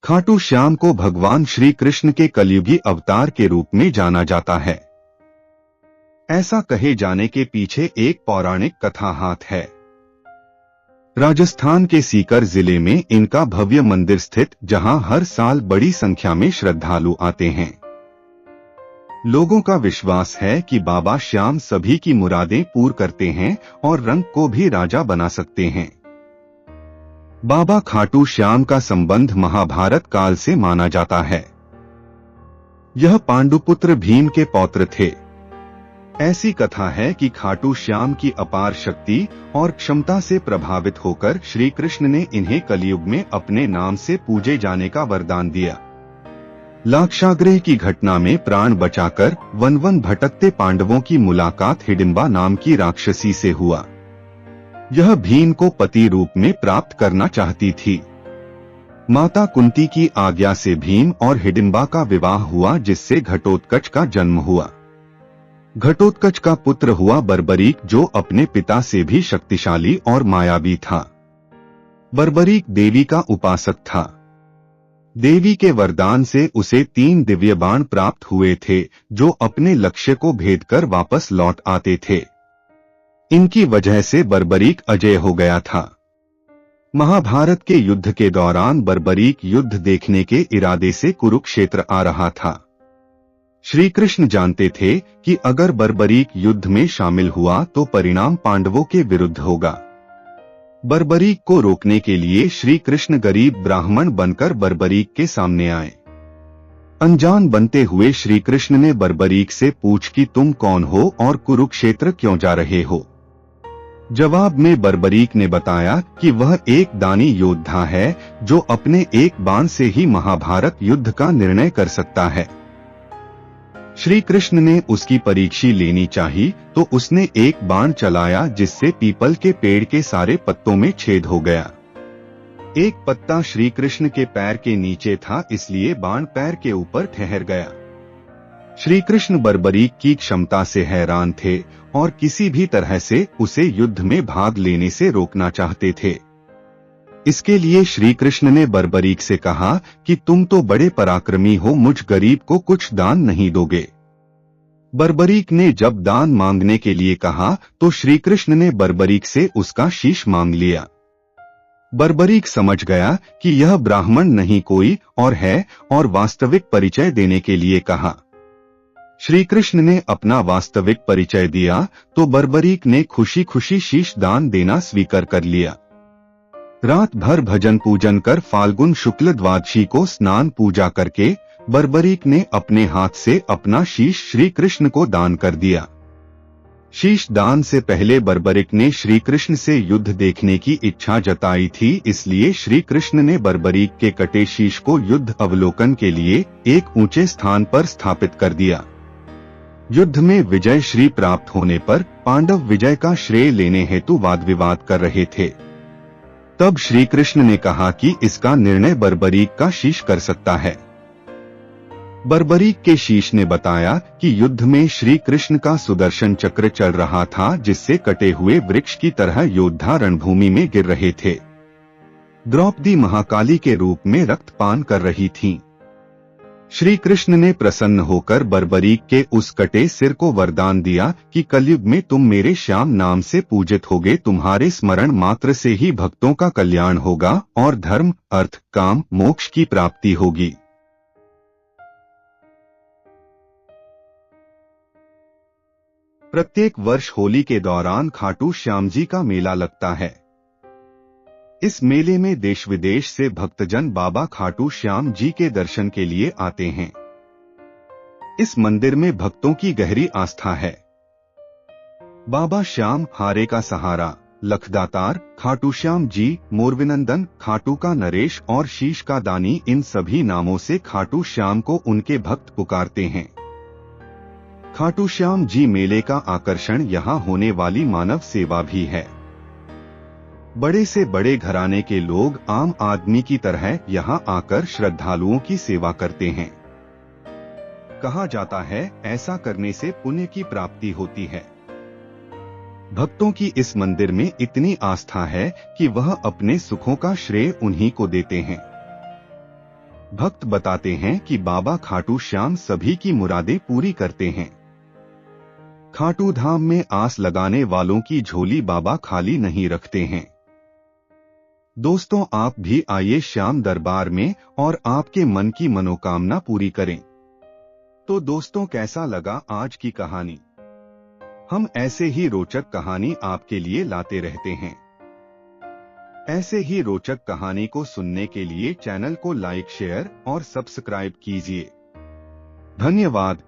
खाटू श्याम को भगवान श्री कृष्ण के कलयुगी अवतार के रूप में जाना जाता है। ऐसा कहे जाने के पीछे एक पौराणिक कथा हाथ है। राजस्थान के सीकर जिले में इनका भव्य मंदिर स्थित, जहां हर साल बड़ी संख्या में श्रद्धालु आते हैं। लोगों का विश्वास है कि बाबा श्याम सभी की मुरादें पूर्ण करते हैं और रंग को भी राजा बना सकते हैं। बाबा खाटू श्याम का संबंध महाभारत काल से माना जाता है। यह पांडुपुत्र भीम के पौत्र थे। ऐसी कथा है कि खाटू श्याम की अपार शक्ति और क्षमता से प्रभावित होकर श्री कृष्ण ने इन्हें कलयुग में अपने नाम से पूजे जाने का वरदान दिया। लाक्षागृह की घटना में प्राण बचाकर वन वन भटकते पांडवों की मुलाकात हिडिंबा नाम की राक्षसी से हुआ। यह भीम को पति रूप में प्राप्त करना चाहती थी। माता कुंती की आज्ञा से भीम और हिडिंबा का विवाह हुआ, जिससे घटोत्कच का जन्म हुआ। घटोत्कच का पुत्र हुआ बर्बरीक, जो अपने पिता से भी शक्तिशाली और मायावी था। बर्बरीक देवी का उपासक था। देवी के वरदान से उसे 3 दिव्य बाण प्राप्त हुए थे, जो अपने लक्ष्य को भेद कर वापस लौट आते थे। इनकी वजह से बर्बरीक अजय हो गया था। महाभारत के युद्ध के दौरान बर्बरीक युद्ध देखने के इरादे से कुरुक्षेत्र आ रहा था। श्री कृष्ण जानते थे कि अगर बर्बरीक युद्ध में शामिल हुआ तो परिणाम पांडवों के विरुद्ध होगा। बर्बरीक को रोकने के लिए श्री कृष्ण गरीब ब्राह्मण बनकर बर्बरीक के सामने आए। अनजान बनते हुए श्री कृष्ण ने बर्बरीक से पूछ कि तुम कौन हो और कुरुक्षेत्र क्यों जा रहे हो। जवाब में बर्बरीक ने बताया कि वह एक दानी योद्धा है, जो अपने एक बाण से ही महाभारत युद्ध का निर्णय कर सकता है। श्री कृष्ण ने उसकी परीक्षा लेनी चाहिए, तो उसने एक बाण चलाया, जिससे पीपल के पेड़ के सारे पत्तों में छेद हो गया। एक पत्ता श्री कृष्ण के पैर के नीचे था, इसलिए बाण पैर के ऊपर ठहर गया। श्री कृष्ण बर्बरीक की क्षमता से हैरान थे और किसी भी तरह से उसे युद्ध में भाग लेने से रोकना चाहते थे। इसके लिए श्री कृष्ण ने बर्बरीक से कहा कि तुम तो बड़े पराक्रमी हो, मुझ गरीब को कुछ दान नहीं दोगे। बर्बरीक ने जब दान मांगने के लिए कहा तो श्री कृष्ण ने बर्बरीक से उसका शीश मांग लिया। बर्बरीक समझ गया कि यह ब्राह्मण नहीं कोई और है और वास्तविक परिचय देने के लिए कहा। श्री कृष्ण ने अपना वास्तविक परिचय दिया तो बर्बरीक ने खुशी खुशी शीश दान देना स्वीकार कर लिया। रात भर भजन पूजन कर फाल्गुन शुक्ल द्वादशी को स्नान पूजा करके बर्बरीक ने अपने हाथ से अपना शीश श्री कृष्ण को दान कर दिया। शीश दान से पहले बर्बरीक ने श्री कृष्ण से युद्ध देखने की इच्छा जताई थी, इसलिए श्री कृष्ण ने बर्बरीक के कटे शीश को युद्ध अवलोकन के लिए एक ऊंचे स्थान पर स्थापित कर दिया। युद्ध में विजय श्री प्राप्त होने पर पांडव विजय का श्रेय लेने हेतु वाद विवाद कर रहे थे। तब श्री कृष्ण ने कहा कि इसका निर्णय बर्बरीक का शीश कर सकता है। बर्बरीक के शीश ने बताया कि युद्ध में श्री कृष्ण का सुदर्शन चक्र चल रहा था, जिससे कटे हुए वृक्ष की तरह योद्धा रणभूमि में गिर रहे थे। द्रौपदी महाकाली के रूप में रक्तपान कर रही थीं। श्री कृष्ण ने प्रसन्न होकर बर्बरीक के उस कटे सिर को वरदान दिया कि कलयुग में तुम मेरे श्याम नाम से पूजित होगे, तुम्हारे स्मरण मात्र से ही भक्तों का कल्याण होगा और धर्म, अर्थ, काम, मोक्ष की प्राप्ति होगी। प्रत्येक वर्ष होली के दौरान खाटू श्याम जी का मेला लगता है। इस मेले में देश विदेश से भक्तजन बाबा खाटू श्याम जी के दर्शन के लिए आते हैं। इस मंदिर में भक्तों की गहरी आस्था है। बाबा श्याम, हारे का सहारा, लखदातार, खाटू श्याम जी, मोरविनंदन, खाटू का नरेश और शीश का दानी, इन सभी नामों से खाटू श्याम को उनके भक्त पुकारते हैं। खाटू श्याम जी मेले का आकर्षण यहाँ होने वाली मानव सेवा भी है। बड़े से बड़े घराने के लोग आम आदमी की तरह यहाँ आकर श्रद्धालुओं की सेवा करते हैं। कहा जाता है ऐसा करने से पुण्य की प्राप्ति होती है। भक्तों की इस मंदिर में इतनी आस्था है कि वह अपने सुखों का श्रेय उन्हीं को देते हैं। भक्त बताते हैं कि बाबा खाटू श्याम सभी की मुरादें पूरी करते हैं। खाटू धाम में आस लगाने वालों की झोली बाबा खाली नहीं रखते हैं। दोस्तों, आप भी आइए श्याम दरबार में और आपके मन की मनोकामना पूरी करें। तो दोस्तों, कैसा लगा आज की कहानी? हम ऐसे ही रोचक कहानी आपके लिए लाते रहते हैं। ऐसे ही रोचक कहानी को सुनने के लिए चैनल को लाइक, शेयर और सब्सक्राइब कीजिए। धन्यवाद।